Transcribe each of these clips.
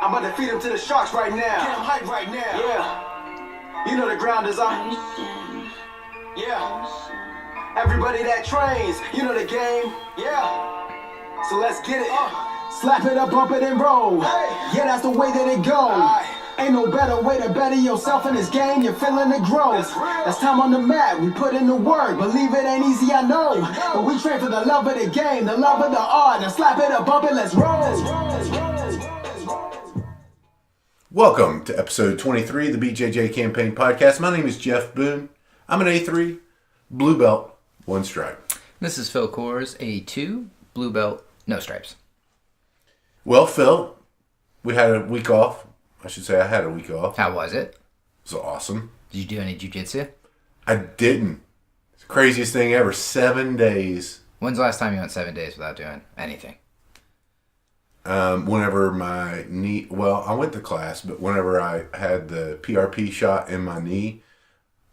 I'm about to feed him to the sharks right now. Get him hype right now. Yeah. You know the ground is on. Yeah. Everybody that trains, you know the game. Yeah. So let's get it. Slap it up, bump it, and roll. Hey. Yeah, that's the way that it goes. Ain't no better way to better yourself in this game. You're feeling the growth. That's time on the mat. We put in the work. Believe it ain't easy, I know. But we train for the love of the game, the love of the art. Now slap it up, bump it, let's roll. Welcome to episode 23 of the BJJ Campaign Podcast. My name is Jeff Boone. I'm an A3, blue belt, one stripe. This is Phil Coors, A2, blue belt, no stripes. Well, Phil, we had a week off. I should say I had a week off. How was it? It was awesome. Did you do any jiu-jitsu? I didn't. It's the craziest thing ever. 7 days. When's the last time you went 7 days without doing anything? Whenever my knee... Well, I went to class, but whenever I had the PRP shot in my knee,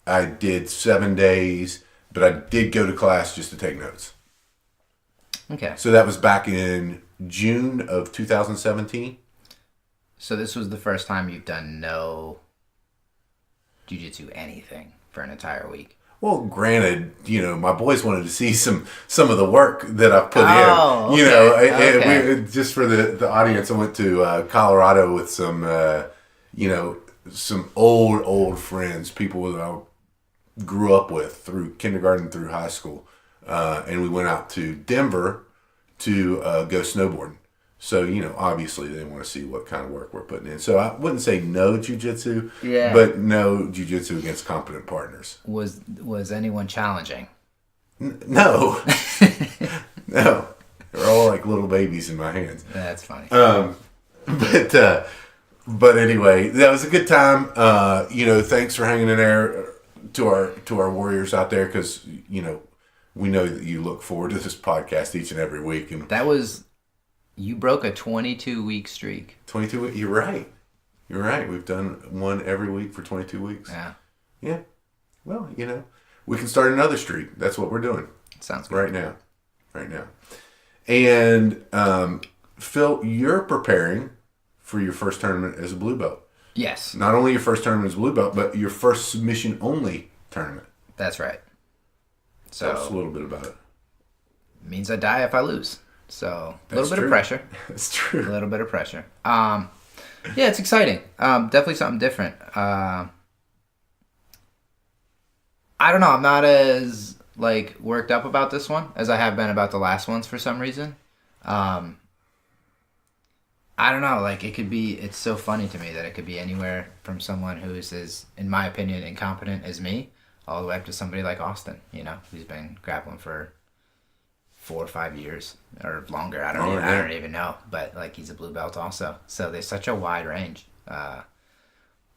I did 7 days, but I did go to class just to take notes. Okay. So that was back in June of 2017. So this was the first time you've done no jiu-jitsu anything for an entire week? Well, granted, you know, my boys wanted to see some of the work that I've put in. Okay. You know, Okay. just for the audience, I went to Colorado with some, some old friends, people that I grew up with through kindergarten through high school. And we went out to Denver to go snowboarding. So, you know, obviously they want to see what kind of work we're putting in. So I wouldn't say no jiu-jitsu, but no jiu-jitsu against competent partners. Was anyone challenging? No. No. They're all like little babies in my hands. That's funny. But anyway, that was a good time. Thanks for hanging in there to our warriors out there, because, you know, we know that you look forward to this podcast each and every week. And you broke a 22-week streak. 22 weeks? You're right. We've done one every week for 22 weeks. Yeah. Well, you know, we can start another streak. That's what we're doing. Sounds good. Right now. And, Phil, you're preparing for your first tournament as a blue belt. Yes. Not only your first tournament as a blue belt, but your first submission-only tournament. That's right. So Tell us a little bit about it. It means I die if I lose. So a little bit true. of pressure. That's true. A little bit of pressure. Yeah, it's exciting. Definitely something different. I don't know. I'm not as worked up about this one as I have been about the last ones for some reason. I don't know. It's so funny to me that it could be anywhere from someone who's as, in my opinion, incompetent as me, all the way up to somebody like Austin, you know, who's been grappling for 4 or 5 years or longer. I don't even know, but he's a blue belt also. So there's such a wide range.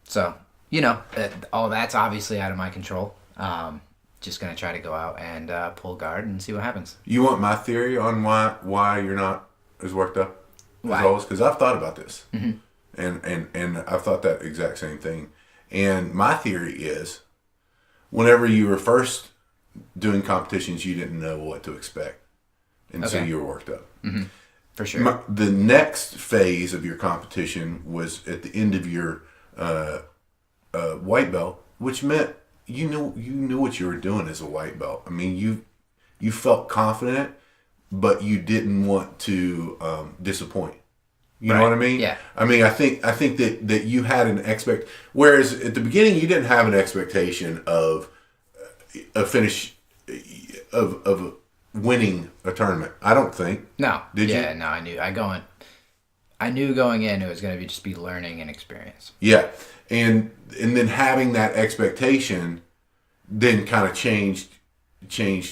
So, you know, all that's obviously out of my control. Just going to try to go out and pull guard and see what happens. You want my theory on why you're not as worked up as always? Because I've thought about this. Mm-hmm. And I've thought that exact same thing. And my theory is, whenever you were first doing competitions, you didn't know what to expect. And so you were worked up. Mm-hmm. For sure. The next phase of your competition was at the end of your white belt, which meant you knew what you were doing as a white belt. I mean, you felt confident, but you didn't want to disappoint. You know what I mean? Yeah. I mean, I think that you had an whereas at the beginning you didn't have an expectation of a finish of winning a tournament. I don't think. No. Did you? Yeah, no, I knew going in it was going to just be learning and experience. Yeah. And then having that expectation then kind of changed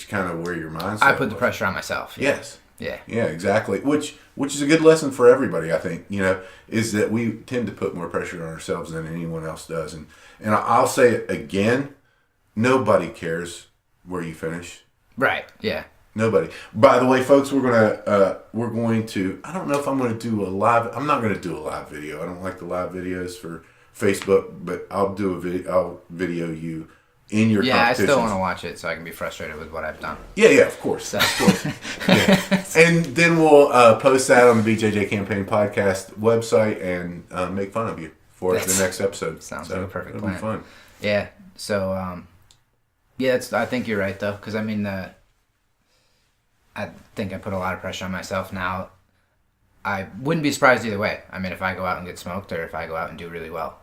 kind of where your mindset I put the pressure on myself. Yeah. Yes. Yeah. Yeah, exactly. Which is a good lesson for everybody, I think, you know, is that we tend to put more pressure on ourselves than anyone else does. And I'll say it again, nobody cares where you finish. Right. Yeah. Nobody. By the way, folks, we're going to I don't know if I'm going to do a live. I'm not going to do a live video. I don't like the live videos for Facebook, but I'll do a video. I'll video you in your Yeah, I competitions. still want to watch it so I can be frustrated with what I've done. Yeah, of course. So. Of course. Yeah. And then we'll post that on the BJJ Campaign podcast website and make fun of you for the next episode. Sounds like a perfect it'll plan. Be fun. Yeah. So, I think you're right, though, because, I mean, I think I put a lot of pressure on myself now. I wouldn't be surprised either way. I mean, if I go out and get smoked or if I go out and do really well,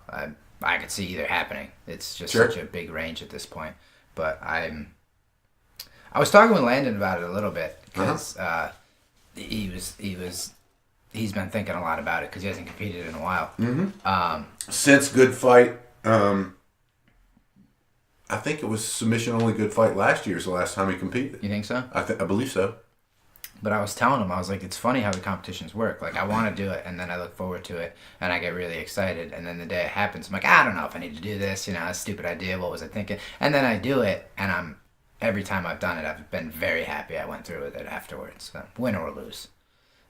I could see either happening. It's just such a big range at this point. But I was talking with Landon about it a little bit because he's been thinking a lot about it because he hasn't competed in a while. Mm-hmm. Since Good Fight, I think it was submission only Good Fight last year is the last time he competed. You think so? I believe so. But I was telling him, I was like, it's funny how the competitions work. Like, I want to do it, and then I look forward to it, and I get really excited, and then the day it happens, I'm like, I don't know if I need to do this, a stupid idea, what was I thinking? And then I do it, and every time I've done it, I've been very happy I went through with it afterwards, win or lose.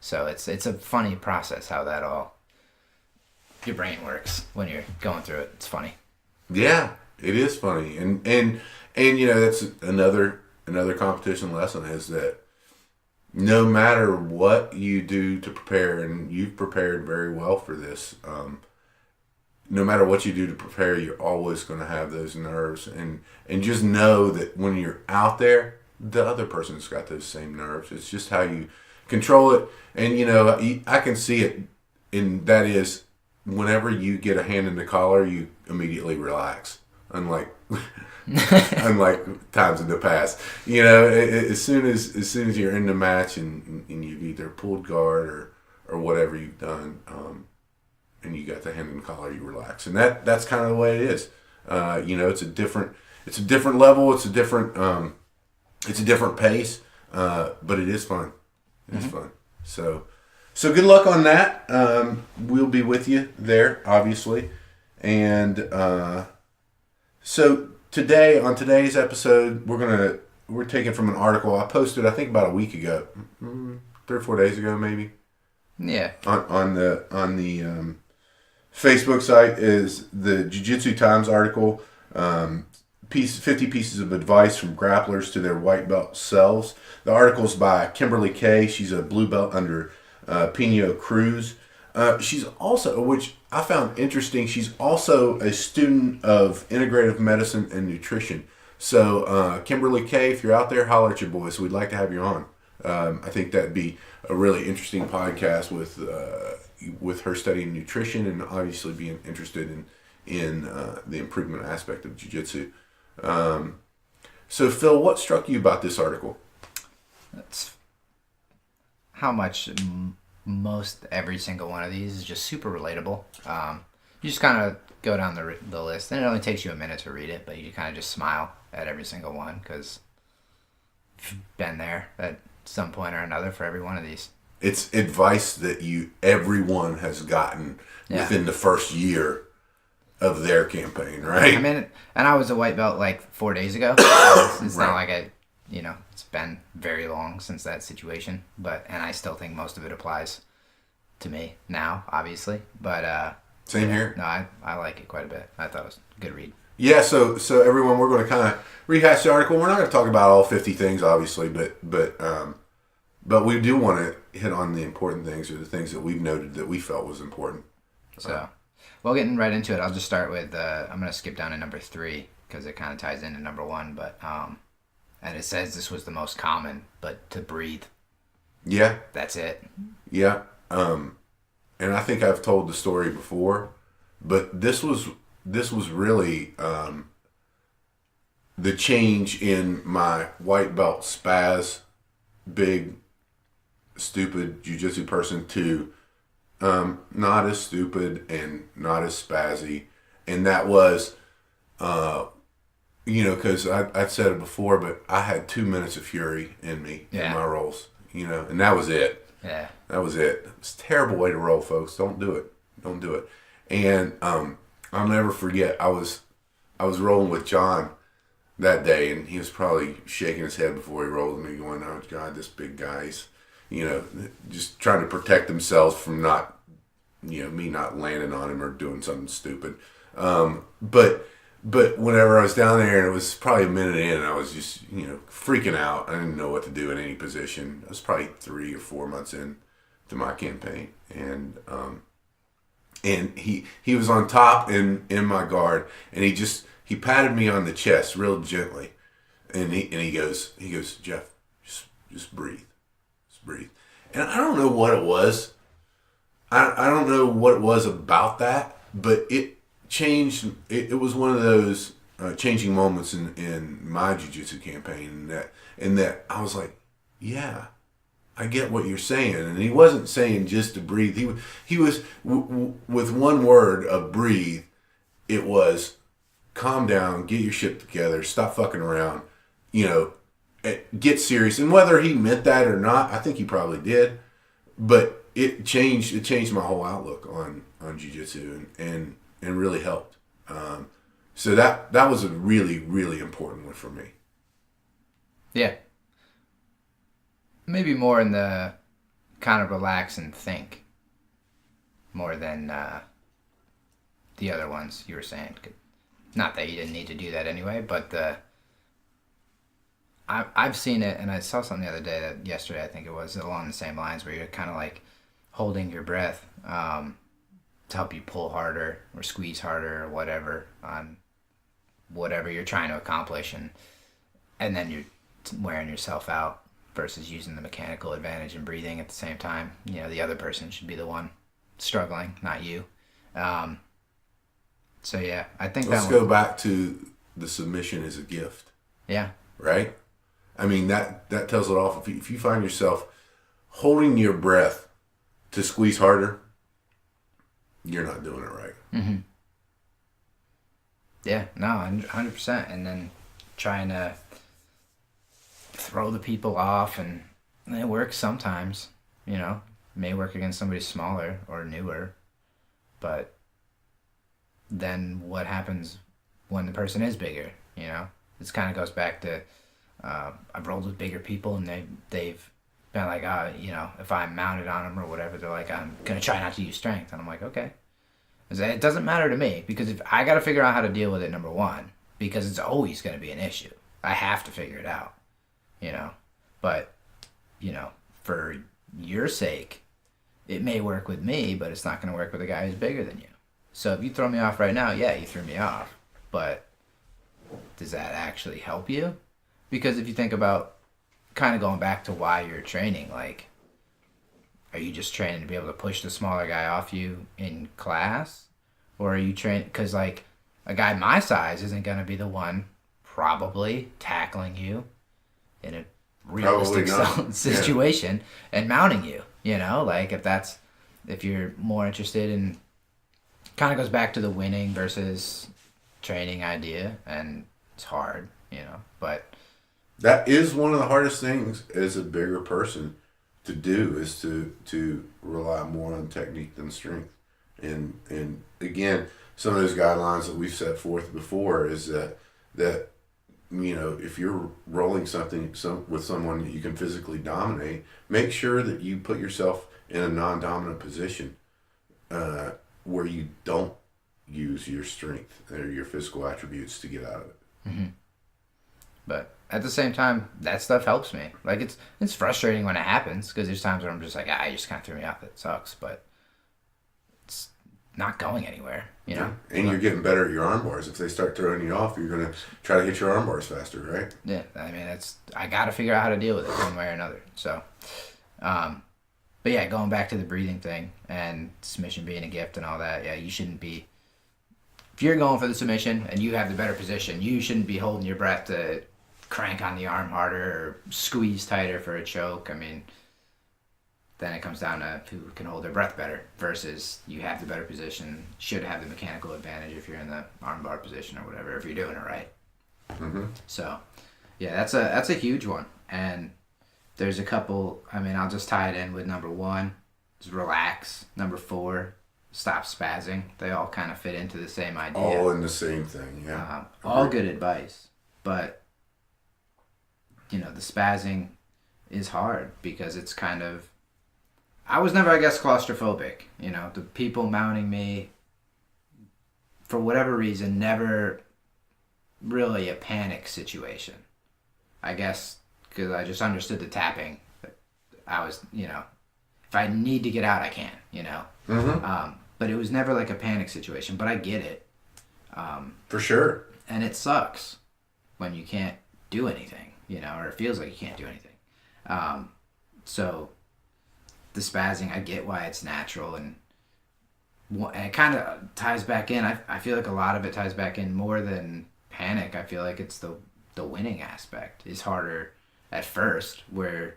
So it's a funny process how that your brain works when you're going through it. It's funny. Yeah, it is funny. And that's another competition lesson is that no matter what you do to prepare, and you've prepared very well for this, no matter what you do to prepare, you're always going to have those nerves. And just know that when you're out there, the other person's got those same nerves. It's just how you control it. And, I can see it, and that is whenever you get a hand in the collar, you immediately relax. Unlike times in the past, as soon as you're in the match and you've either pulled guard or whatever you've done, and you got the hand in the collar, you relax, and that's kind of the way it is. It's a different level, it's a different pace, but it is fun. It's fun. So good luck on that. We'll be with you there, obviously, and so. Today, on today's episode, we're taking from an article I posted, I think about a week ago, 3 or 4 days ago, maybe. Yeah. On the Facebook site is the Jiu-Jitsu Times article, 50 pieces of advice from grapplers to their white belt selves. The article's by Kimberly Kay. She's a blue belt under Pino Cruz. She's also, which I found interesting, she's also a student of integrative medicine and nutrition. So, Kimberly Kay, if you're out there, holler at your boys. We'd like to have you on. I think that'd be a really interesting podcast with her studying nutrition and obviously being interested in the improvement aspect of jiu-jitsu. So, Phil, what struck you about this article? That's how much most every single one of these is just super relatable. You just kind of go down the list, and it only takes you a minute to read it, but you kind of just smile at every single one because you've been there at some point or another for every one of these. It's advice that everyone has gotten within the first year of their campaign, right? I mean, and I was a white belt like 4 days ago. It's not like it's been very long since that situation, and I still think most of it applies to me now, obviously. But same here. No, I like it quite a bit. I thought it was a good read. Yeah, so everyone, we're going to kind of rehash the article. We're not going to talk about all 50 things, obviously, but we do want to hit on the important things or the things that we've noted that we felt was important. So, well, getting right into it, I'll just start with I'm going to skip down to number 3 because it kind of ties into number 1, but and it says this was the most common, but to breathe. Yeah. That's it. Yeah. And I think I've told the story before, but this was really the change in my white belt spaz, big, stupid jiu-jitsu person to not as stupid and not as spazzy. And that was, because I've said it before, but I had 2 minutes of fury in me in my rolls, and that was it. Yeah. That was it. It's a terrible way to roll, folks. Don't do it. Don't do it. And I'll never forget, I was rolling with John that day, and he was probably shaking his head before he rolled me, going, "Oh God, this big guy's, just trying to protect themselves from not, me not landing on him or doing something stupid." But But whenever I was down there, and it was probably a minute in, I was just, freaking out. I didn't know what to do in any position. I was probably 3 or 4 months in to my campaign. And he was on top in my guard, and he patted me on the chest real gently. And he goes, Jeff, just breathe. Just breathe. And I don't know what it was. I don't know what it was about that, but it changed. It was one of those changing moments in my jiu-jitsu campaign, in that I was like, yeah, I get what you're saying. And he wasn't saying just to breathe. He was with one word of breathe. It was calm down, get your shit together, stop fucking around, get serious. And whether he meant that or not, I think he probably did. But it changed my whole outlook on jiu-jitsu and really helped. So that was a really, really important one for me. Yeah. Maybe more in the kind of relax and think more than the other ones you were saying. Not that you didn't need to do that anyway, but I've seen it, and I saw something the other day, yesterday I think it was, along the same lines, where you're kind of like holding your breath to help you pull harder or squeeze harder or whatever on whatever you're trying to accomplish, and then you're wearing yourself out versus using the mechanical advantage and breathing at the same time. The other person should be the one struggling, not you. So yeah, I think let's go back to the submission is a gift. Yeah. Right? I mean, that tells it all. If you find yourself holding your breath to squeeze harder, you're not doing it right. Mm-hmm. Yeah, no, 100%. And then trying to throw the people off, and it works sometimes, may work against somebody smaller or newer, but then what happens when the person is bigger? This kind of goes back to I've rolled with bigger people, and they've been like, if I'm mounted on them or whatever, they're like, I'm gonna try not to use strength, and I'm like, okay. It doesn't matter to me, because if I got to figure out how to deal with it, number one, because it's always going to be an issue. I have to figure it out, But, for your sake, it may work with me, but it's not going to work with a guy who's bigger than you. So if you throw me off right now, yeah, you threw me off. But does that actually help you? Because if you think about kind of going back to why you're training, like, are you just training to be able to push the smaller guy off you in class? Or are you training, because like a guy my size isn't going to be the one probably tackling you in a realistic situation and mounting you, like if you're more interested in, kind of goes back to the winning versus training idea, and it's hard, but that is one of the hardest things as a bigger person to do, is to rely more on technique than strength. And again, some of those guidelines that we've set forth before is that if you're rolling something with someone that you can physically dominate, make sure that you put yourself in a non-dominant position where you don't use your strength or your physical attributes to get out of it. Mm-hmm. But at the same time, that stuff helps me. Like, it's frustrating when it happens, because there's times where I'm just like, you just kind of threw me off. It sucks, but it's not going anywhere, Yeah. And you're getting better at your arm bars. If they start throwing you off, you're going to try to hit your arm bars faster, right? Yeah, I mean, I got to figure out how to deal with it one way or another. So, but yeah, going back to the breathing thing and submission being a gift and all that, yeah, you shouldn't be, if you're going for the submission and you have the better position, you shouldn't be holding your breath to crank on the arm harder or squeeze tighter for a choke. I mean, then it comes down to who can hold their breath better versus you have the better position, should have the mechanical advantage if you're in the armbar position or whatever, if you're doing it right. Mm-hmm. So, yeah, that's a huge one. And there's a couple, I'll just tie it in with number 1, is relax. Number 4, stop spazzing. They all kind of fit into the same idea. All in the same thing, yeah. All good advice. But, the spazzing is hard because it's kind of, I was never, I guess, claustrophobic. The people mounting me, for whatever reason, never really a panic situation. I guess because I just understood the tapping. I was, if I need to get out, I can, But it was never like a panic situation. But I get it. For sure. And it sucks when you can't do anything, or it feels like you can't do anything. So the spazzing, I get why it's natural, and it kind of ties back in. I feel like a lot of it ties back in more than panic. I feel like it's the winning aspect is harder at first, where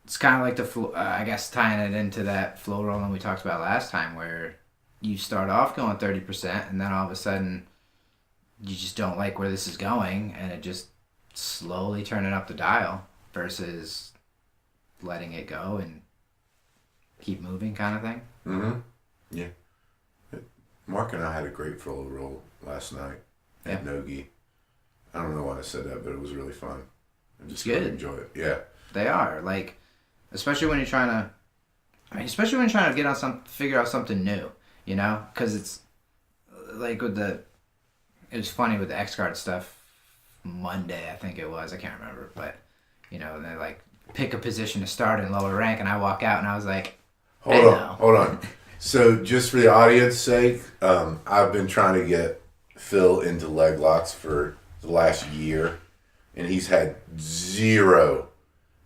it's kind of like I guess tying it into that flow rolling we talked about last time, where you start off going 30% and then all of a sudden you just don't like where this is going, and it just slowly turning up the dial versus letting it go and keep moving kind of thing. Mm-hmm. Yeah. Mark and I had a great flow roll last night at Nogi. I don't know why I said that, but it was really fun. I just really enjoy it. Yeah. They are, like, especially when you're trying to get on figure out something new, because it's like it was funny with the X Guard stuff Monday, I think it was, I can't remember, but they like pick a position to start in lower rank, and I walk out and I was like, hold on. So just for the audience's sake, I've been trying to get Phil into leg locks for the last year, and he's had zero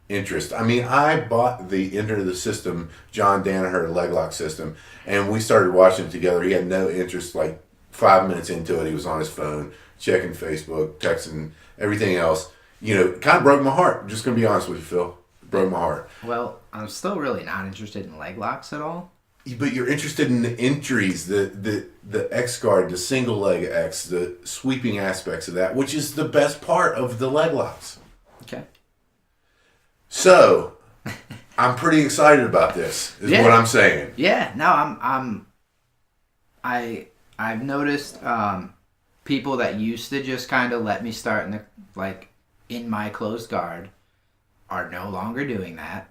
interest. I mean, I bought the Enter the System, John Danaher leg lock system, and we started watching it together. He had no interest. Like 5 minutes into it, he was on his phone, checking Facebook, texting, everything else. It kind of broke my heart. I'm just going to be honest with you, Phil. It broke my heart. Well, I'm still really not interested in leg locks at all. But you're interested in the entries, the X guard, the single leg X, the sweeping aspects of that, which is the best part of the leg locks. Okay. So, I'm pretty excited about this, is what I'm saying. Yeah, no, I've noticed people that used to just kind of let me start in my closed guard are no longer doing that.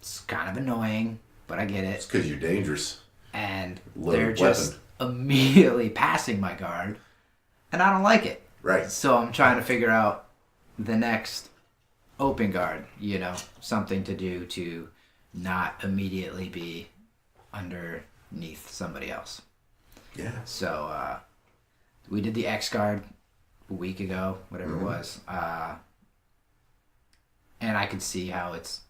It's kind of annoying, but I get it. It's because you're dangerous. And they're just immediately passing my guard, and I don't like it. Right. So I'm trying to figure out the next open guard, something to do to not immediately be underneath somebody else. Yeah. So we did the X guard a week ago, whatever it was, and I could see how it's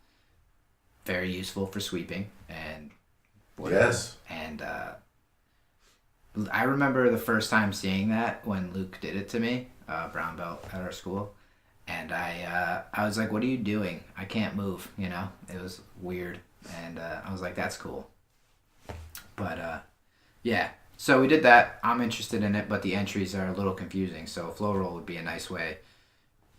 very useful for sweeping and whatever. Yes. And I remember the first time seeing that when Luke did it to me, brown belt at our school, and I was like, "What are you doing? I can't move." It was weird, and I was like, "That's cool." But yeah. So we did that. I'm interested in it, but the entries are a little confusing. So flow roll would be a nice way.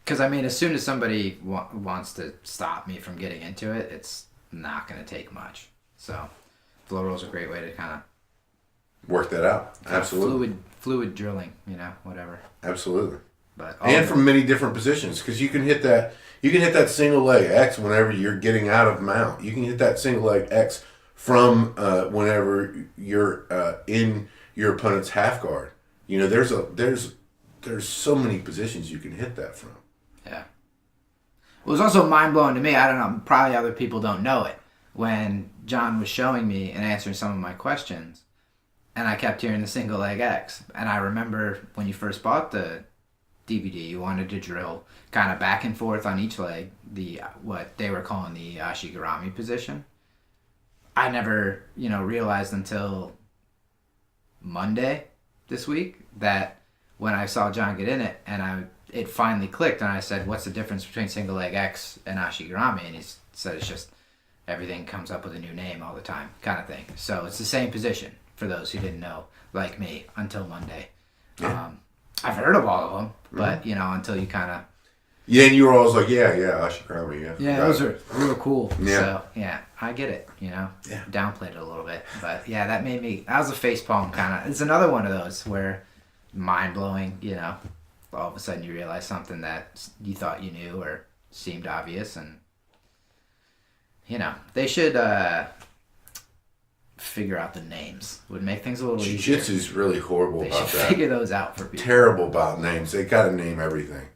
Because, as soon as somebody wants to stop me from getting into it, it's not going to take much. So flow roll is a great way to kind of work that out. Absolutely. Fluid drilling, whatever. Absolutely. But and from many different positions, because you can hit that single leg X whenever you're getting out of mount. You can hit that single leg X from whenever you're in your opponent's half guard. There's so many positions you can hit that from. Yeah. It was also mind-blowing to me. I don't know, probably other people don't know it. When John was showing me and answering some of my questions, and I kept hearing the single leg X. And I remember when you first bought the DVD, you wanted to drill kind of back and forth on each leg, what they were calling the Ashigarami position. I never, realized until Monday this week that when I saw John get in it, and it finally clicked, and I said, "What's the difference between single leg X and Ashigarami?" And he said, "It's just everything comes up with a new name all the time, kind of thing." So it's the same position for those who didn't know, like me, until Monday. Yeah. I've heard of all of them, but until you kind of. Yeah, and you were always like, yeah, Ashigarami, yeah. Yeah, those are real cool. Yeah. So, yeah, I get it, Yeah. Downplayed it a little bit. But, yeah, that was a facepalm kind of. It's another one of those where mind-blowing, all of a sudden you realize something that you thought you knew or seemed obvious. And, they should figure out the names. It would make things a little easier. Jiu-Jitsu's really horrible They about should that. figure those out for people. Terrible about names. They got to name everything.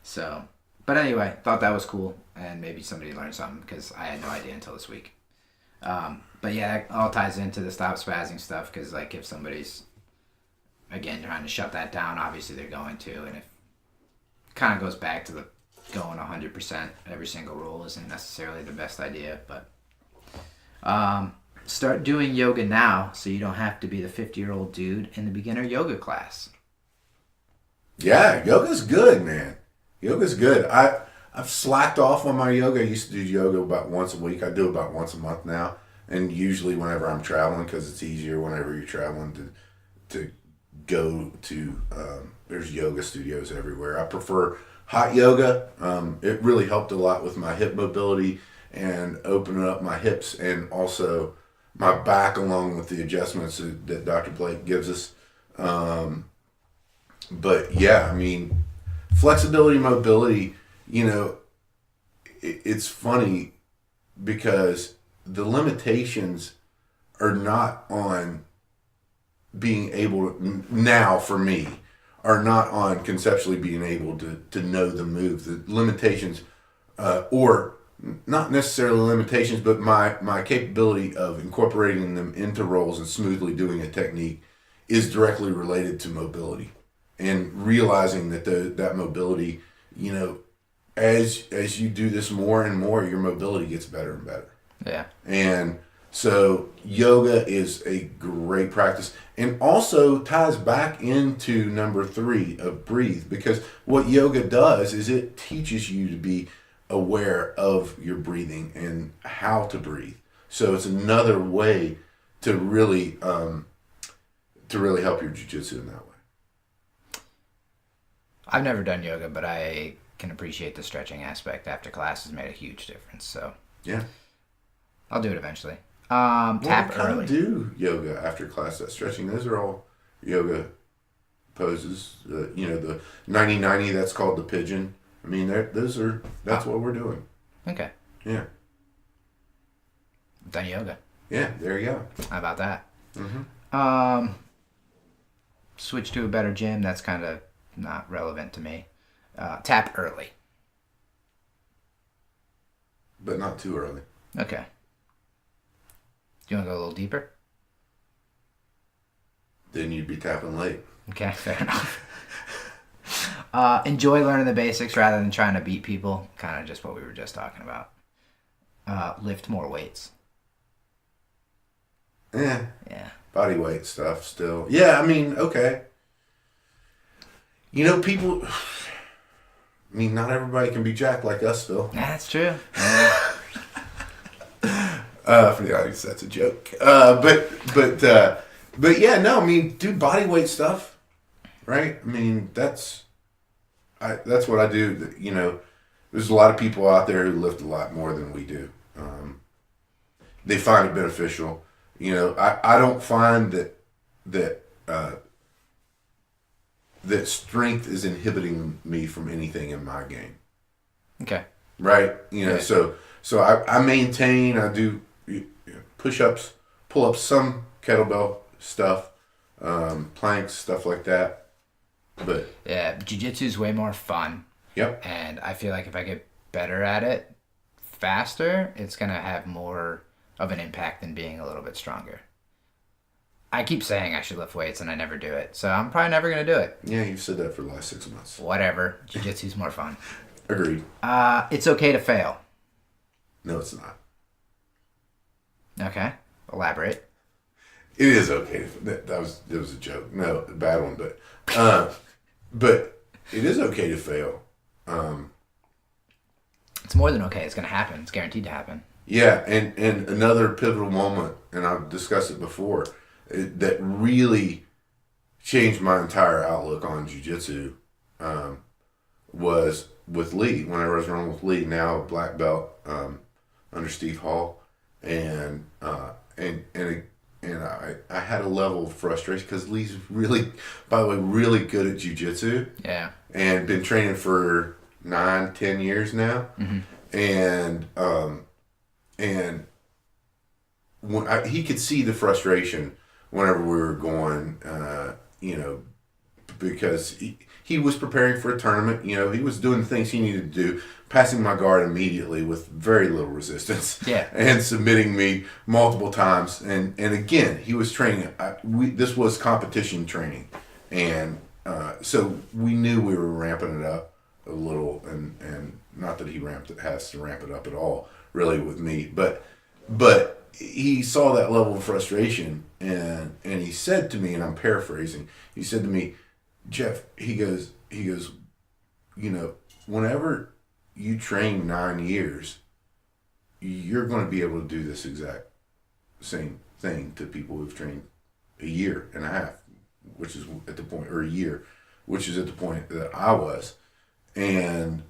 So, but anyway, thought that was cool, and maybe somebody learned something because I had no idea until this week. But yeah, that all ties into the stop spazzing stuff because, like, if somebody's, again, trying to shut that down, obviously they're going to, and it kind of goes back to the going 100% every single rule isn't necessarily the best idea, but start doing yoga now so you don't have to be the 50-year-old dude in the beginner yoga class. Yeah, yoga's good, man. Yoga's good. I've slacked off on my yoga. I used to do yoga about once a week. I do about once a month now, and usually whenever I'm traveling, because it's easier whenever you're traveling to go to. There's yoga studios everywhere. I prefer hot yoga. It really helped a lot with my hip mobility and opening up my hips and also my back, along with the adjustments that Dr. Blake gives us. But yeah, I mean, flexibility, mobility, you know, it's funny because the limitations are not on being able to, now for me, are not on conceptually being able to know the move. The limitations, or not necessarily limitations, but my capability of incorporating them into roles and smoothly doing a technique is directly related to mobility. And realizing that that mobility, you know, as you do this more and more, your mobility gets better and better. Yeah. And so yoga is a great practice, and also ties back into number 3 of breathe, because what yoga does is it teaches you to be aware of your breathing and how to breathe. So it's another way to really help your jiu-jitsu in that way. I've never done yoga, but I can appreciate the stretching aspect after class has made a huge difference. So yeah, I'll do it eventually. Tap early. Do yoga after class. That stretching. Those are all yoga poses. You know, the 90-90. That's called the pigeon. I mean, that's what we're doing. Okay. Yeah. I've done yoga. Yeah. There you go. How about that? Mm-hmm. Switch to a better gym. That's kind of not relevant to me. Tap early. But not too early. Okay. Do you want to go a little deeper? Then you'd be tapping late. Okay, fair enough. Enjoy learning the basics rather than trying to beat people. Kind of just what we were just talking about. Lift more weights. Yeah. Yeah. Body weight stuff still. Yeah, I mean, okay. You know, people... I mean, not everybody can be jacked like us, Phil. Yeah, that's true. For the audience, that's a joke. But yeah, no, I mean, do body weight stuff, right? I mean, that's what I do. You know, there's a lot of people out there who lift a lot more than we do. They find it beneficial. You know, I don't find that strength is inhibiting me from anything in my game. Okay. Right? You know, Yeah. so I maintain, I do push-ups, pull-ups, some kettlebell stuff, planks, stuff like that. But yeah, jiu-jitsu is way more fun. Yep. And I feel like if I get better at it faster, it's going to have more of an impact than being a little bit stronger. I keep saying I should lift weights and I never do it. So I'm probably never going to do it. Yeah, you've said that for the last 6 months. Whatever. Jiu-jitsu's more fun. Agreed. It's okay to fail. No, it's not. Okay. Elaborate. It is okay. That was a joke. No, a bad one, but it is okay to fail. It's more than okay. It's going to happen. It's guaranteed to happen. Yeah, and another pivotal moment, and I've discussed it before, that really changed my entire outlook on jiu-jitsu was with Lee. Whenever I was running with Lee, now a black belt under Steve Hall, and I had a level of frustration because Lee's really, by the way, really good at jiu-jitsu. Yeah. And been training for 9-10 years now. Mm-hmm. And he could see the frustration whenever we were going, because he was preparing for a tournament. He was doing the things he needed to do, passing my guard immediately with very little resistance, and submitting me multiple times. And again, he was training. This was competition training, and so we knew we were ramping it up a little, and not that he has to ramp it up at all, really, with me, but he saw that level of frustration, and he said to me, and I'm paraphrasing, he said to me, Jeff, he goes, whenever you train 9 years, you're going to be able to do this exact same thing to people who've trained a year and a half, which is at the point, or a year, which is at the point that I was. And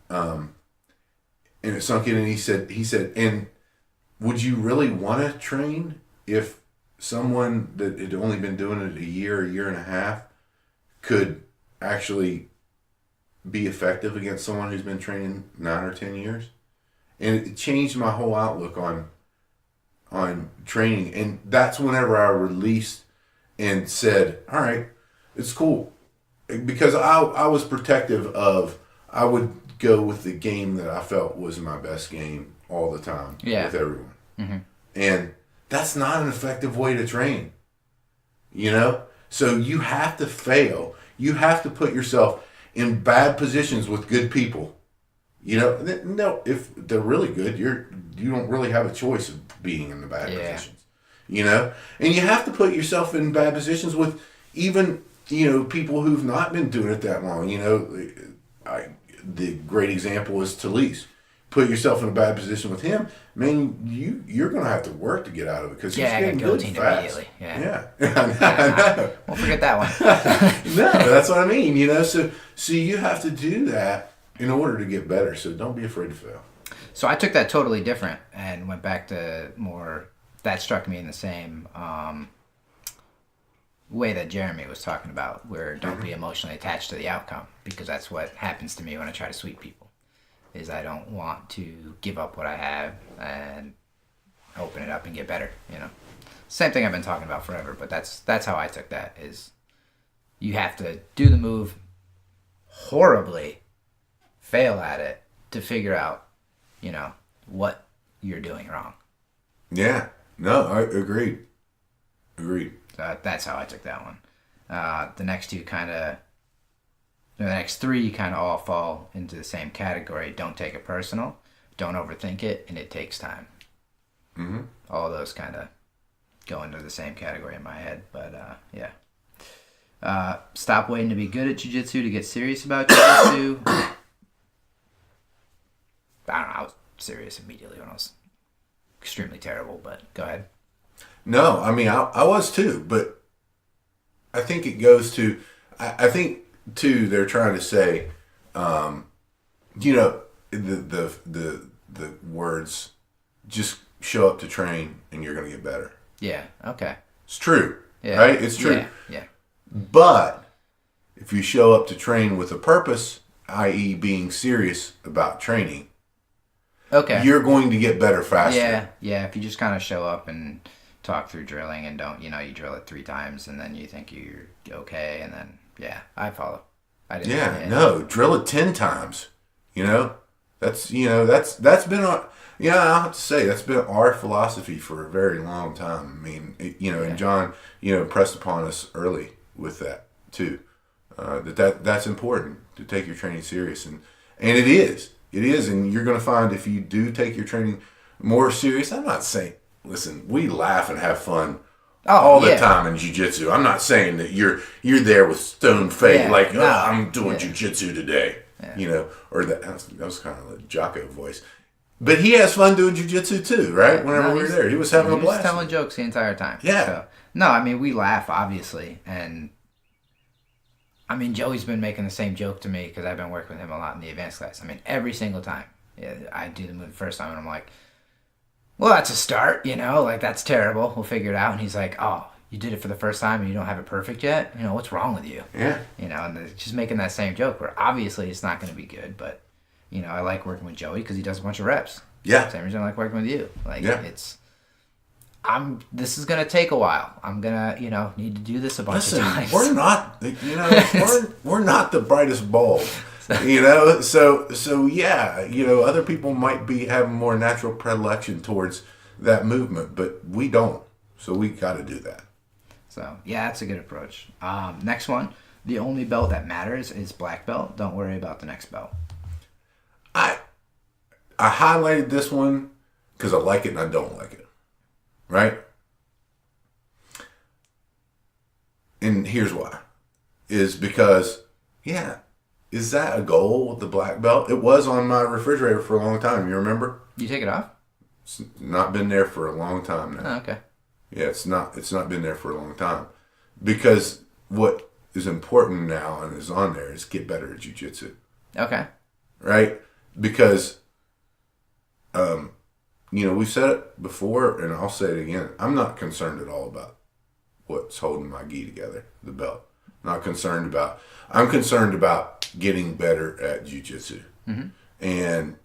it sunk in, and he said, and would you really want to train if someone that had only been doing it a year and a half could actually be effective against someone who's been training 9 or 10 years? And it changed my whole outlook on training. And that's whenever I released and said, all right, it's cool. Because I was protective of, I would go with the game that I felt was my best game all the time with everyone. Mm-hmm. And that's not an effective way to train. So you have to fail. You have to put yourself in bad positions with good people. No, if they're really good, you don't really have a choice of being in the bad positions. And you have to put yourself in bad positions with even, people who've not been doing it that long. The great example is Talise. Put yourself in a bad position with him, man, you're going to have to work to get out of it, because he's getting good fast. Immediately. Yeah. Won't forget that one. No, that's what I mean, so you have to do that in order to get better, so don't be afraid to fail. So I took that totally different and went back to more, that struck me in the same way that Jeremy was talking about, where don't be emotionally attached to the outcome, because that's what happens to me when I try to sweep people. Is I don't want to give up what I have and open it up and get better, Same thing I've been talking about forever, but that's how I took that, is you have to do the move horribly, fail at it, to figure out, what you're doing wrong. Yeah. No, I agreed. That's how I took that one. The next three kind of all fall into the same category. Don't take it personal. Don't overthink it. And it takes time. Mm-hmm. All those kind of go into the same category in my head. But, stop waiting to be good at jiu-jitsu to get serious about jiu-jitsu. I don't know. I was serious immediately when I was extremely terrible. But go ahead. No, I mean, I was too. But I think it goes to... I think... Two, they're trying to say, the words, just show up to train and you're going to get better. Yeah. Okay. It's true. Yeah. Right? It's true. Yeah. But if you show up to train with a purpose, i.e. being serious about training, you're going to get better faster. Yeah. If you just kind of show up and talk through drilling and don't, you drill it 3 times and then you think you're okay, and then I follow. Drill it 10 times. That's been our, I'll have to say, that's been our philosophy for a very long time. I mean, and John, impressed upon us early with that too. That's important, to take your training serious, and it is, and you're going to find if you do take your training more serious. I'm not saying, listen, we laugh and have fun all the time in jiu-jitsu. I'm not saying that you're there with stone face, I'm doing jiu-jitsu today, or that was kind of a Jocko voice. But he has fun doing jiu-jitsu too, right? Whenever we were there, he was having a blast. He was telling jokes the entire time. Yeah. So, no, I mean, we laugh, obviously, and I mean, Joey's been making the same joke to me because I've been working with him a lot in the advanced class. I mean, every single time I do the move the first time, and I'm like, well, that's a start, that's terrible. We'll figure it out. And he's like, oh, you did it for the first time and you don't have it perfect yet? What's wrong with you? Yeah. And it's just making that same joke where obviously it's not going to be good, but, I like working with Joey because he does a bunch of reps. Yeah. Same reason I like working with you. This is gonna take a while. I'm gonna, need to do this a bunch of times. We're not, we're not the brightest bulb, So yeah, other people might be having more natural predilection towards that movement, but we don't. So we got to do that. So yeah, that's a good approach. Next one, the only belt that matters is black belt. Don't worry about the next belt. I highlighted this one because I like it and I don't like it. Right? And here's why. Is because, is that a goal with the black belt? It was on my refrigerator for a long time. You remember? You take it off? It's not been there for a long time now. Oh, okay. Yeah, it's not been there for a long time. Because what is important now and is on there is get better at jiu-jitsu. Okay. Right? Because, we've said it before, and I'll say it again. I'm not concerned at all about what's holding my gi together, the belt. I'm concerned about getting better at jiu-jitsu. Mm-hmm. And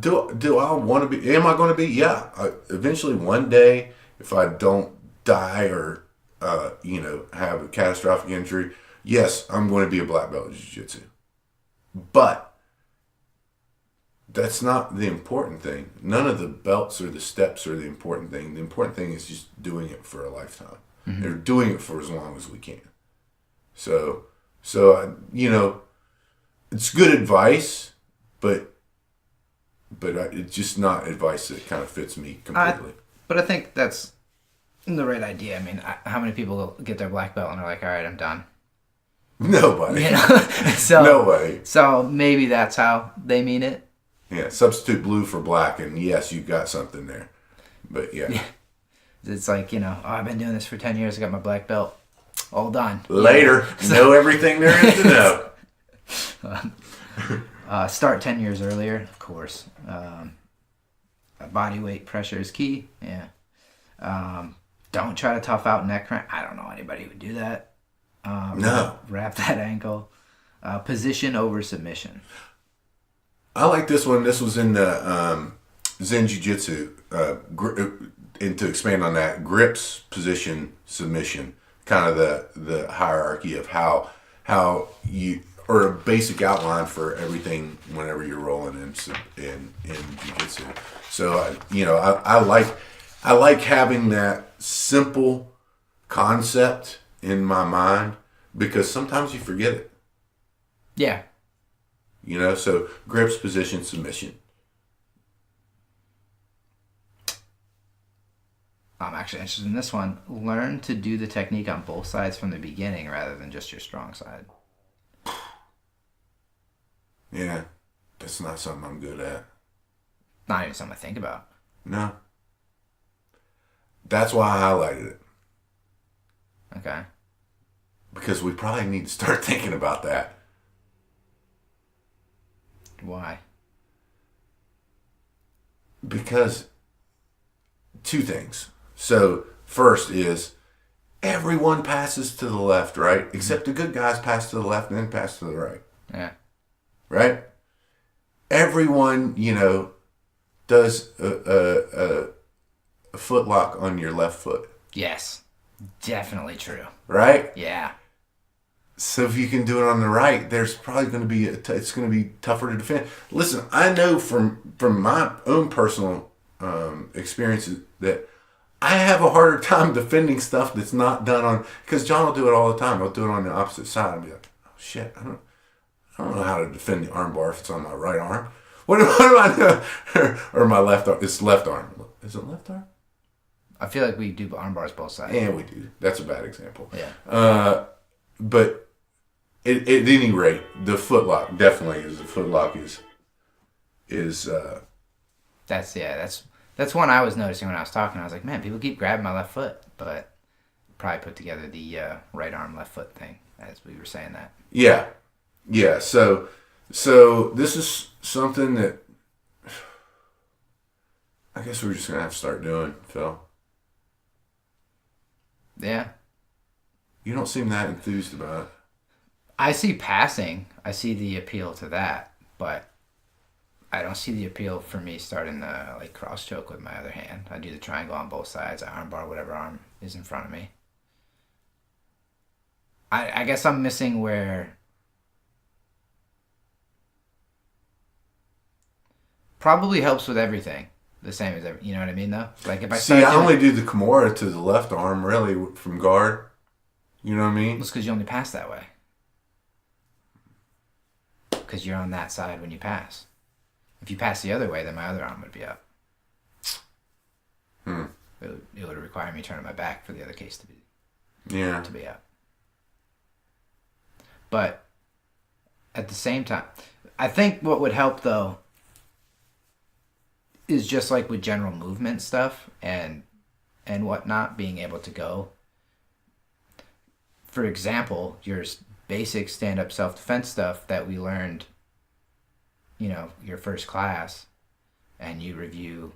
do I want to be? Am I going to be? Yeah. Eventually, one day, if I don't die or have a catastrophic injury, yes, I'm going to be a black belt in jiu-jitsu. But that's not the important thing. None of the belts or the steps are the important thing. The important thing is just doing it for a lifetime. Mm-hmm. They're doing it for as long as we can. So it's good advice, but it's just not advice that kind of fits me completely. But I think that's the right idea. I mean, how many people get their black belt and are like, all right, I'm done? Nobody. Nobody. So maybe that's how they mean it. Yeah, substitute blue for black, and yes, you got something there. But yeah. It's like, I've been doing this for 10 years. I got my black belt. All done. Later. Know everything there is to know. Start 10 years earlier, of course. Body weight pressure is key. Yeah. Don't try to tough out neck cramp. I don't know anybody who would do that. No. Wrap that ankle. Position over submission. I like this one. This was in the Zen Jiu-Jitsu. And to expand on that, grips, position, submission. Kind of the hierarchy of how you, or a basic outline for everything whenever you're rolling in jiu-jitsu. So I like having that simple concept in my mind because sometimes you forget it. Yeah. So grips, position, submission. I'm actually interested in this one. Learn to do the technique on both sides from the beginning rather than just your strong side. Yeah, that's not something I'm good at. Not even something I think about. No. That's why I highlighted it. Okay. Because we probably need to start thinking about that. Why? Because two things. So first is everyone passes to the left, right? Except the good guys pass to the left and then pass to the right. Yeah. Right? Everyone, does a foot lock on your left foot. Yes. Definitely true. Right? Yeah. So if you can do it on the right, there's probably going to be it's going to be tougher to defend. Listen, I know from my own personal experiences that I have a harder time defending stuff that's not done on, because John will do it all the time. He'll do it on the opposite side. I'll be like, oh shit, I don't know how to defend the arm bar if it's on my right arm. What am I doing? Or my left arm? It's left arm. Is it left arm? I feel like we do arm bars both sides. Yeah, we do. That's a bad example. Yeah. But at any rate, the foot lock definitely is. The foot lock is. That's one I was noticing when I was talking. I was like, man, people keep grabbing my left foot, but probably put together the right arm, left foot thing as we were saying that. Yeah. So this is something that I guess we're just gonna have to start doing, Phil. Yeah. You don't seem that enthused about it. I see passing. I see the appeal to that, but I don't see the appeal for me starting the like cross choke with my other hand. I do the triangle on both sides. I arm bar whatever arm is in front of me. I guess I'm missing where probably helps with everything. The same as every, you know what I mean though? Like if I see, I only do the Kimura to the left arm really from guard. You know what I mean? It's because you only pass that way. Because you're on that side when you pass. If you pass the other way, then my other arm would be up. It would require me turning my back for the other case to be up. But at the same time, I think what would help though is just like with general movement stuff and whatnot, being able to go. For example, your basic stand-up self-defense stuff that we learned, you know, your first class, and you review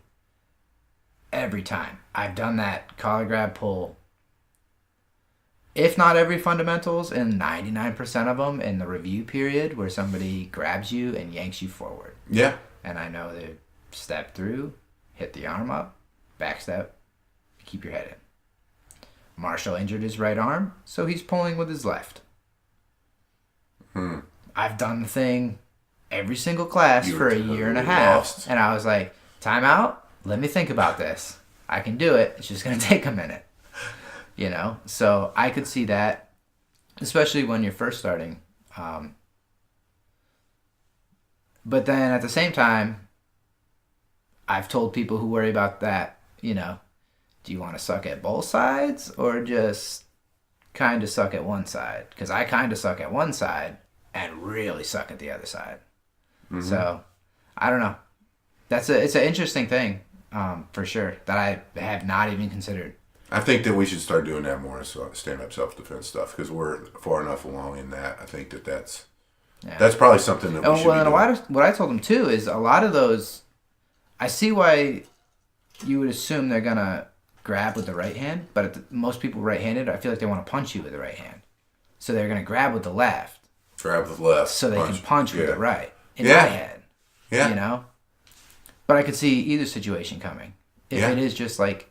every time. I've done that collar grab pull, if not every fundamentals, and 99% of them in the review period where somebody grabs you and yanks you forward. Yeah. And I know to step through, hit the arm up, back step, keep your head in. Marshall injured his right arm, so he's pulling with his left. I've done the thing every single class for a year and a half, and I was like, time out, let me think about this. I can do it, it's just going to take a minute. You know? So I could see that, especially when you're first starting. But then at the same time, I've told people who worry about that, you know, do you want to suck at both sides or just kind of suck at one side? Because I kind of suck at one side and really suck at the other side. Mm-hmm. So, I don't know. It's an interesting thing, for sure, that I have not even considered. I think that we should start doing that more as stand-up self-defense stuff because we're far enough along in that. I think that's probably something that we should be doing. What I told them, too, is a lot of those, I see why you would assume they're going to grab with the right hand, but most people right-handed, I feel like they want to punch you with the right hand. So they're going to grab with the left. Grab with the left. So they can punch with the right. In my head. Yeah. You know? But I could see either situation coming. If it is just like,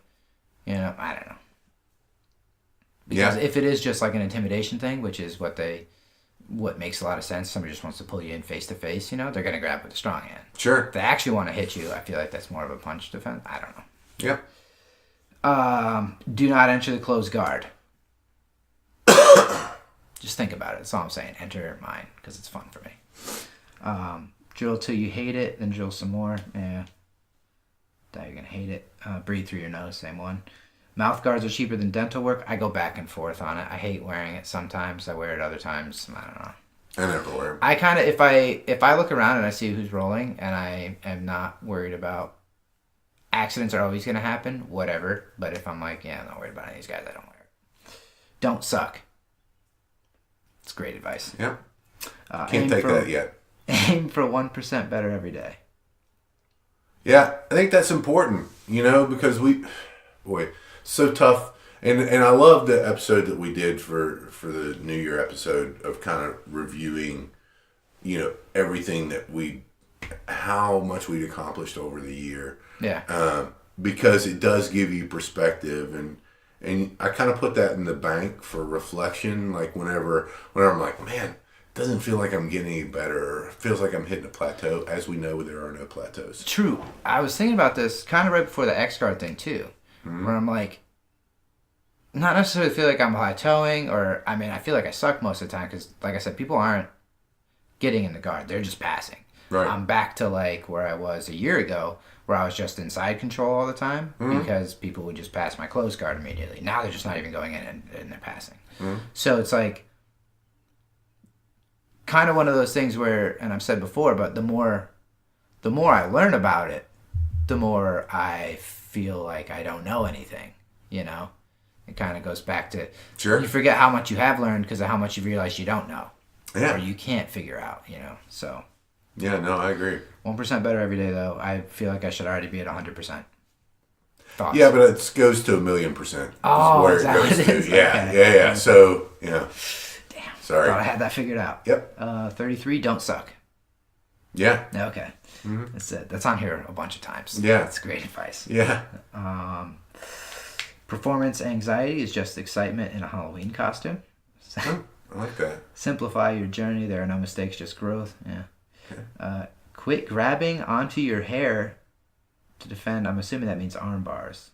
you know, I don't know. Because if it is just like an intimidation thing, which is what makes a lot of sense, somebody just wants to pull you in face to face, you know, they're going to grab with the strong hand. Sure. If they actually want to hit you, I feel like that's more of a punch defense. I don't know. Yep. Do not enter the closed guard. Just think about it. That's all I'm saying. Enter mine because it's fun for me. Drill till you hate it, then drill some more. Yeah. Now you're going to hate it. Breathe through your nose, same one. Mouth guards are cheaper than dental work. I go back and forth on it. I hate wearing it sometimes. I wear it other times. I don't know. I never wear them. I kind of, if I look around and I see who's rolling and I am not worried about accidents are always going to happen, whatever. But if I'm like, I'm not worried about any of these guys, I don't wear it. Don't suck. It's great advice. Yep. Can't take that yet. Aim for 1% better every day. Yeah, I think that's important, you know, because so tough. And I love the episode that we did for the New Year episode of kind of reviewing, you know, everything how much we'd accomplished over the year. Yeah. Because it does give you perspective, and I kind of put that in the bank for reflection. Like whenever I'm like, man, it doesn't feel like I'm getting any better. It feels like I'm hitting a plateau. As we know, there are no plateaus. True. I was thinking about this kind of right before the X-Guard thing too, where I'm like, not necessarily feel like I'm plateauing, or I mean, I feel like I suck most of the time because, like I said, people aren't getting in the guard; they're just passing. Right. I'm back to like where I was a year ago, where I was just in side control all the time because people would just pass my closed guard immediately. Now they're just not even going in and they're passing. So it's like kind of one of those things where, and I've said before, but the more I learn about it, the more I feel like I don't know anything, you know? It kind of goes back to, you forget how much you have learned because of how much you realize you don't know. Yeah. Or you can't figure out, you know? So. Yeah, no, I agree. 1% better every day, though. I feel like I should already be at 100%. Thoughts? Yeah, but it goes to 1,000,000%. Oh, is that what it is? Yeah, okay. yeah. So, yeah. Damn. Sorry. Thought I had that figured out. Yep. 33, don't suck. Yeah. Okay. That's it. That's on here a bunch of times. Yeah. That's great advice. Yeah. Performance anxiety is just excitement in a Halloween costume. I like that. Simplify your journey. There are no mistakes, just growth. Yeah. Okay. Quit grabbing onto your hair to defend. I'm assuming that means arm bars.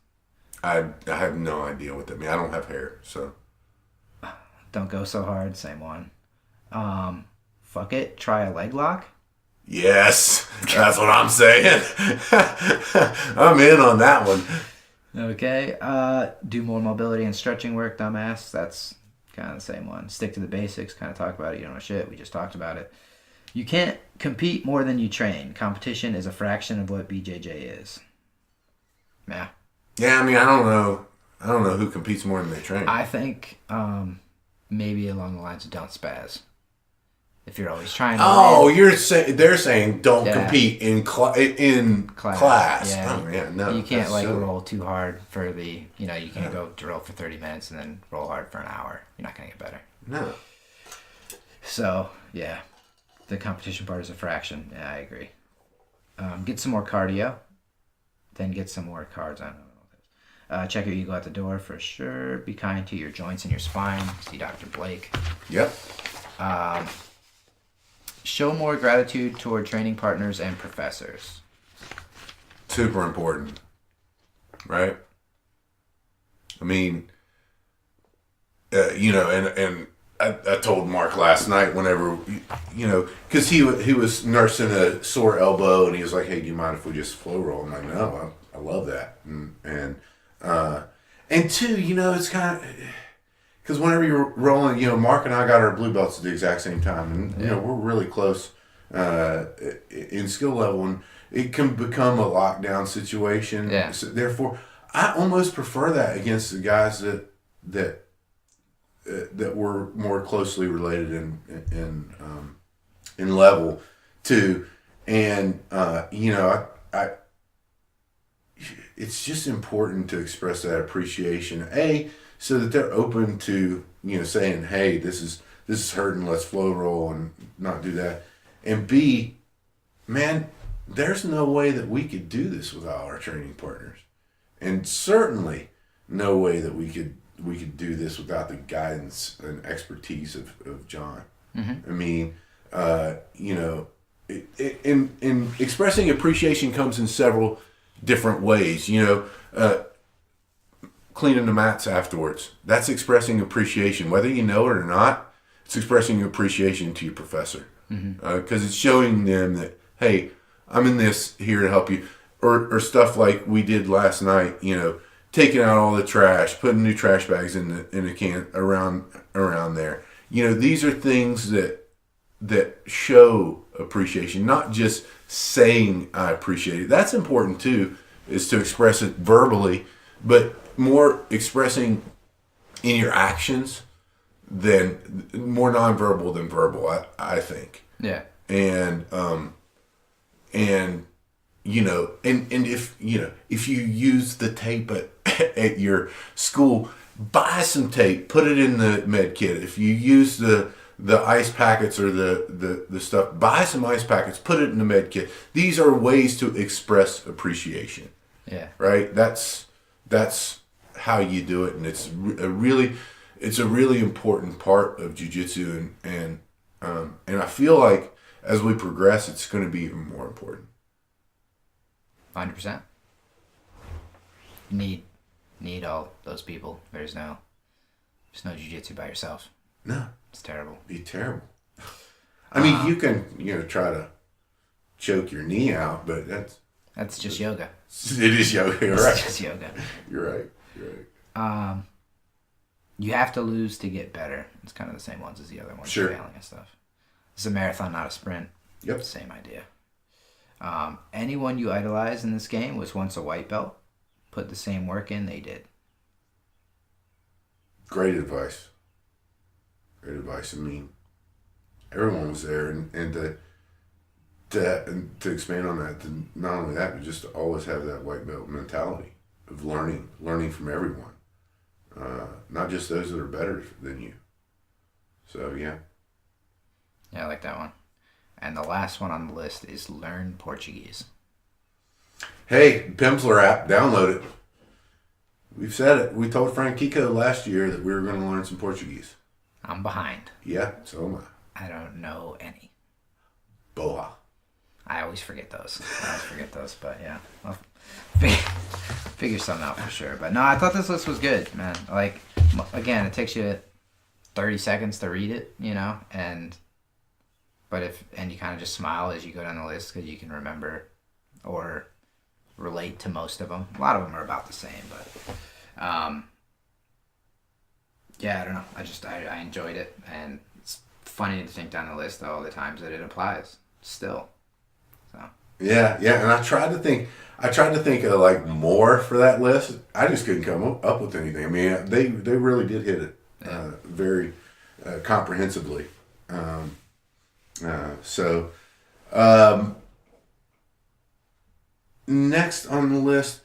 I have no idea what that means. I don't have hair, so. Don't go so hard. Same one. Fuck it. Try a leg lock. Yes, that's what I'm saying. I'm in on that one. Okay. Do more mobility and stretching work, dumbass. That's kind of the same one. Stick to the basics. Kind of talk about it. You don't know shit. We just talked about it. You can't compete more than you train. Competition is a fraction of what BJJ is. Yeah. Yeah, I mean, I don't know who competes more than they train. I think maybe along the lines of don't spaz. If you're always trying to they're saying don't compete in class. Yeah. Oh, yeah, no. You can't roll too hard for you can't go drill for 30 minutes and then roll hard for an hour. You're not going to get better. No. So, yeah. The competition part is a fraction. Yeah, I agree. Get some more cardio. Then get some more cards. I don't know what it is. Check your ego at the door for sure. Be kind to your joints and your spine. See Dr. Blake. Yep. Show more gratitude toward training partners and professors. Super important. Right? I mean, and I told Mark last night whenever, because he was nursing a sore elbow and he was like, hey, do you mind if we just flow roll? I'm like, no, I love that. And two, it's kind of... Because whenever you're rolling, Mark and I got our blue belts at the exact same time. And, we're really close in skill level. And it can become a lockdown situation. Yeah. So therefore, I almost prefer that against the guys that were more closely related in level to. And, it's just important to express that appreciation. So that they're open to, saying, hey, this is hurting, let's flow roll and not do that. And B, man, there's no way that we could do this without our training partners. And certainly no way that we could do this without the guidance and expertise of John. Mm-hmm. I mean, in expressing appreciation comes in several different ways, cleaning the mats afterwards. That's expressing appreciation. Whether you know it or not, it's expressing appreciation to your professor. Because it's showing them that, hey, I'm in this here to help you. Or stuff like we did last night, taking out all the trash, putting new trash bags in the can around there. These are things that show appreciation, not just saying I appreciate it. That's important too, is to express it verbally, but more expressing in your actions than more nonverbal than verbal, I think. Yeah. And if you use the tape at your school, buy some tape, put it in the med kit. If you use the ice packets or the stuff, buy some ice packets, put it in the med kit. These are ways to express appreciation. Yeah. Right? That's how you do it, and it's a really important part of jiu-jitsu, and I feel like as we progress, it's going to be even more important. 100%. Need all those people. There's no jiu-jitsu by yourself. No, it's terrible. It'd be terrible. I mean, you can try to choke your knee out, but that's just yoga. It is yoga. You're right. It's just yoga. You're right. You have to lose to get better. It's kind of the same ones as the other ones. Sure. Failing and stuff. It's a marathon, not a sprint. Yep. Same idea. Anyone you idolize in this game was once a white belt. Put the same work in they did. Great advice. I mean, everyone was there, and to expand on that, not only that, but just to always have that white belt mentality of learning from everyone, not just those that are better than you. So yeah, I like that one. And the last one on the list is learn Portuguese. Hey, Pimsleur app, download it. We've said it. We told Frank Kiko last year that we were going to learn some Portuguese. I'm behind. Yeah, so am I. I don't know any. Boa. I always forget those. But yeah. I'll figure something out for sure. But no, I thought this list was good, man. Like, again, it takes you 30 seconds to read it, you know? And you kind of just smile as you go down the list because you can remember or relate to most of them. A lot of them are about the same, but yeah, I don't know. I enjoyed it, and it's funny to think down the list all the times that it applies still. So yeah, and I tried to think of like more for that list. I just couldn't come up with anything. I mean, they really did hit it very comprehensively. Next on the list,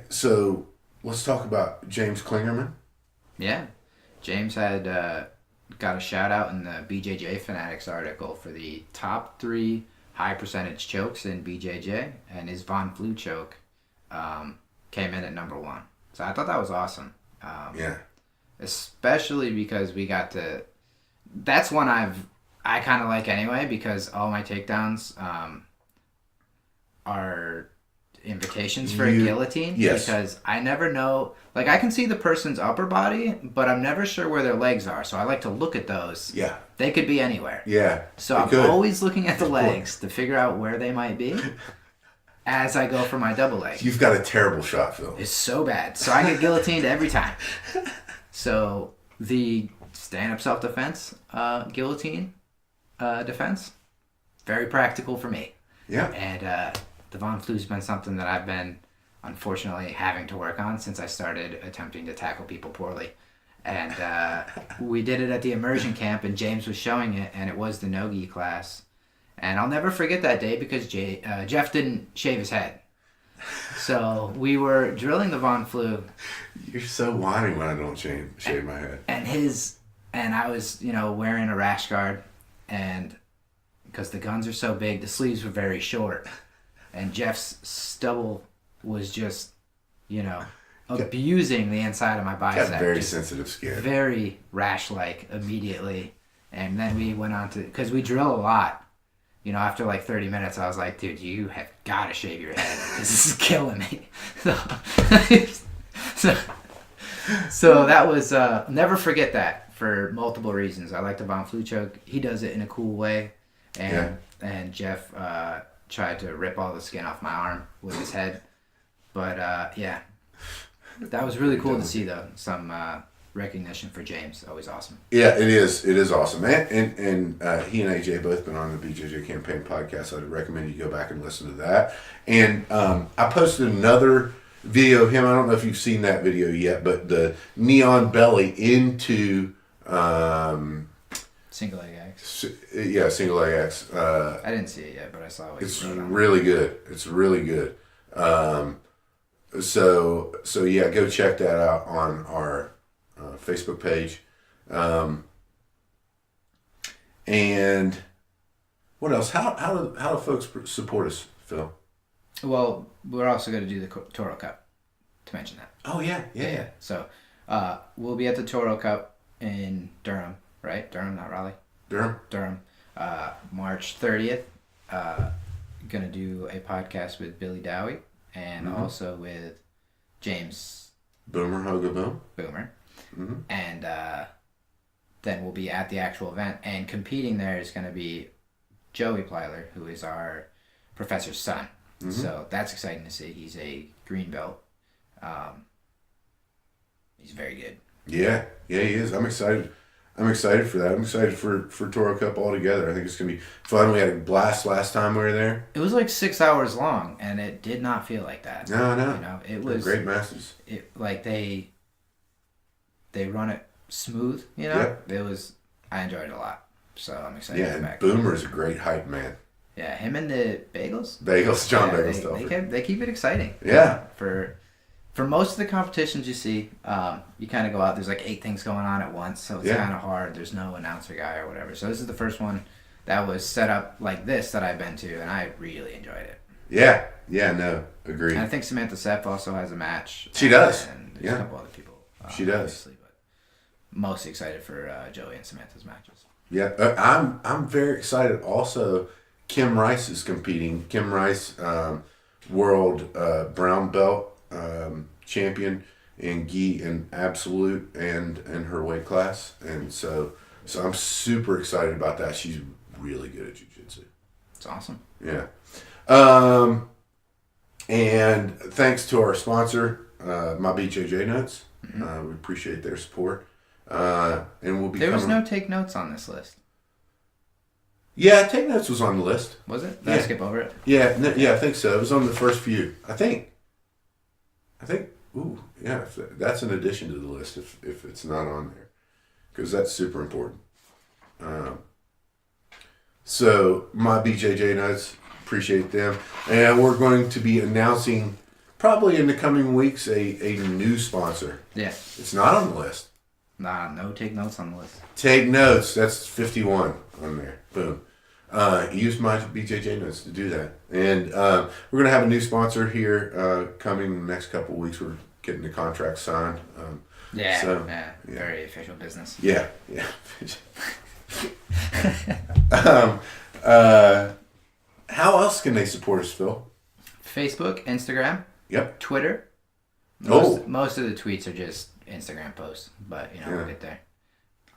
so let's talk about James Clingerman. Yeah, James had got a shout out in the BJJ Fanatics article for the top 3 high percentage chokes in BJJ, and his Von Flue choke came in at number 1. So I thought that was awesome. Yeah. Especially because we got to. That's one I kind of like anyway, because all my takedowns are invitations for a guillotine. Yes. Because I never know. Like, I can see the person's upper body, but I'm never sure where their legs are. So I like to look at those. Yeah. They could be anywhere. Yeah. So I'm always looking at the legs to figure out where they might be as I go for my double leg. You've got a terrible shot, Phil. It's so bad. So I get guillotined every time. So the stand-up self-defense guillotine defense, very practical for me. Yeah. And the Von Flue's been something that I've been, unfortunately, having to work on since I started attempting to tackle people poorly. And we did it at the immersion camp, and James was showing it, and it was the no-gi class. And I'll never forget that day because Jeff didn't shave his head. So we were drilling the Von Flue. You're so whiny when I don't shave my head. And I was, wearing a rash guard, and because the guns are so big, the sleeves were very short. And Jeff's stubble was just, abusing the inside of my bicep. Got very sensitive skin. Very rash-like immediately. And then we went on to, because we drill a lot. After like 30 minutes, I was like, dude, you have got to shave your head. This is killing me. So that was, never forget that for multiple reasons. I like the Von Flue choke. He does it in a cool way. And Jeff tried to rip all the skin off my arm with his head. But yeah, that was really cool to see though. Some recognition for James. Always awesome. Yeah, it is. It is awesome. And he and AJ both been on the BJJ Campaign podcast. I'd recommend you go back and listen to that. And I posted another video of him. I don't know if you've seen that video yet, but the neon belly into single leg X. Yeah, single leg X. I didn't see it yet, but I saw what it's you wrote on really good. It's really good. So yeah, go check that out on our Facebook page. And what else? How do folks support us, Phil? Well, we're also going to do the Toro Cup, to mention that. Oh, yeah. So we'll be at the Toro Cup in Durham, right? Durham, not Raleigh. Durham. March 30th. Going to do a podcast with Billy Dowie and also with James Boomer Hoga Boom. Boomer. Mm-hmm. And then we'll be at the actual event. And competing there is going to be Joey Plyler, who is our professor's son. Mm-hmm. So that's exciting to see. He's a green belt. He's very good. Yeah, he is. I'm excited for that. I'm excited for Toro Cup altogether. I think it's going to be fun. We had a blast last time we were there. It was like 6 hours long, and it did not feel like that. No. It was great masters. They run it smooth, Yep. I enjoyed it a lot. So I'm excited to go back. Boomer's a great hype man. Yeah, him and the Bagels, John Bagels. They keep it exciting. Yeah. For most of the competitions you see, you kind of go out, there's like 8 things going on at once, so it's kind of hard. There's no announcer guy or whatever. So this is the first one that was set up like this that I've been to, and I really enjoyed it. Yeah, no, agreed. And I think Samantha Seff also has a match. She does. And there's a couple other people. She does. Obviously, but mostly excited for Joey and Samantha's matches. Yeah, I'm very excited. Also, Kim Rice is competing. Kim Rice, world brown belt champion in gi and absolute and her weight class, and so I'm super excited about that. She's really good at jiu-jitsu. It's awesome. Yeah. And thanks to our sponsor, my BJJ Notes. Mm-hmm. We appreciate their support. And we'll be. There was no take notes on this list. Yeah, Take Notes was on the list. Was it? Did I skip over it? Yeah, I think so. It was on the first few. I think. Ooh, yeah. That's an addition to the list if it's not on there, because that's super important. So my BJJ Notes, appreciate them, and we're going to be announcing probably in the coming weeks a new sponsor. Yeah. It's not on the list. Nah, no take notes on the list. Take Notes. That's 51 on there. Boom. Use my BJJ Notes to do that. And we're going to have a new sponsor here coming in the next couple of weeks. We're getting the contract signed. Very official business. Yeah. How else can they support us, Phil? Facebook, Instagram, Yep. Twitter. Oh. Most of the tweets are just Instagram posts, but we'll get there.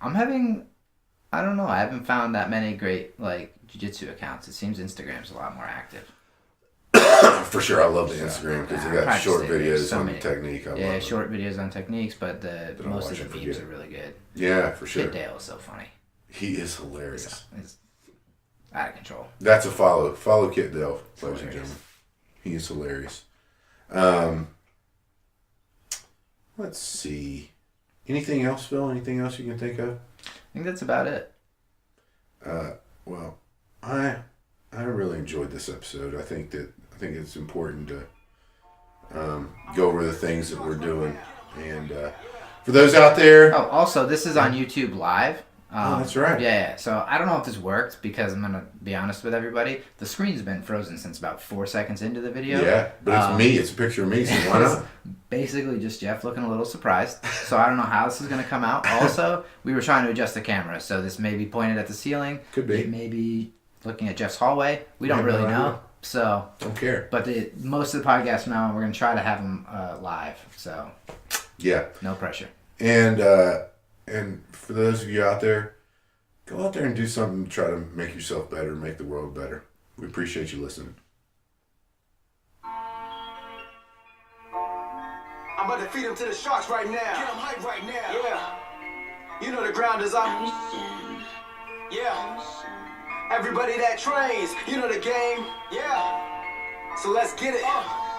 I don't know, I haven't found that many great jiu-jitsu accounts. It seems Instagram's a lot more active. For sure, I love the Instagram because they got short videos on the technique. I love it. Short videos on techniques, but most of the memes are really good. Yeah, for sure. Kid Dale is so funny. He is hilarious. He's out of control. That's a follow. Follow Kit Dale, ladies and gentlemen. He is hilarious. Let's see. Anything else, Phil? Anything else you can think of? I think that's about it. Well, I really enjoyed this episode. I think it's important to go over the things that we're doing. And for those out there... Oh, also, this is on YouTube Live. That's right. Yeah. So I don't know if this worked because I'm going to be honest with everybody. The screen's been frozen since about 4 seconds into the video. Yeah, but it's me. It's a picture of me, so why not? Basically just Jeff looking a little surprised. So I don't know how this is going to come out. Also, we were trying to adjust the camera. So this may be pointed at the ceiling. Could be. It may be looking at Jeff's hallway. We don't really know. So don't care. But most of the podcast from now on, we're going to try to have them live. So yeah. No pressure. And for those of you out there, go out there and do something to try to make yourself better, make the world better. We appreciate you listening. I'm about to feed him to the sharks right now. Get him hype right now. Yeah. You know the ground is up. Yeah. Everybody that trains, you know the game. Yeah. So let's get it.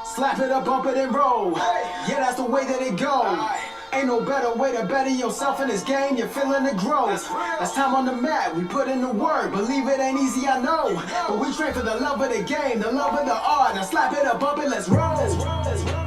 Slap it up, bump it and roll. Hey. Yeah, that's the way that it goes. Ain't no better way to better yourself in this game. You're feeling the growth. That's time on the mat. We put in the work. Believe it ain't easy, I know. But we train for the love of the game, the love of the art. Now slap it up, bump it, let's roll.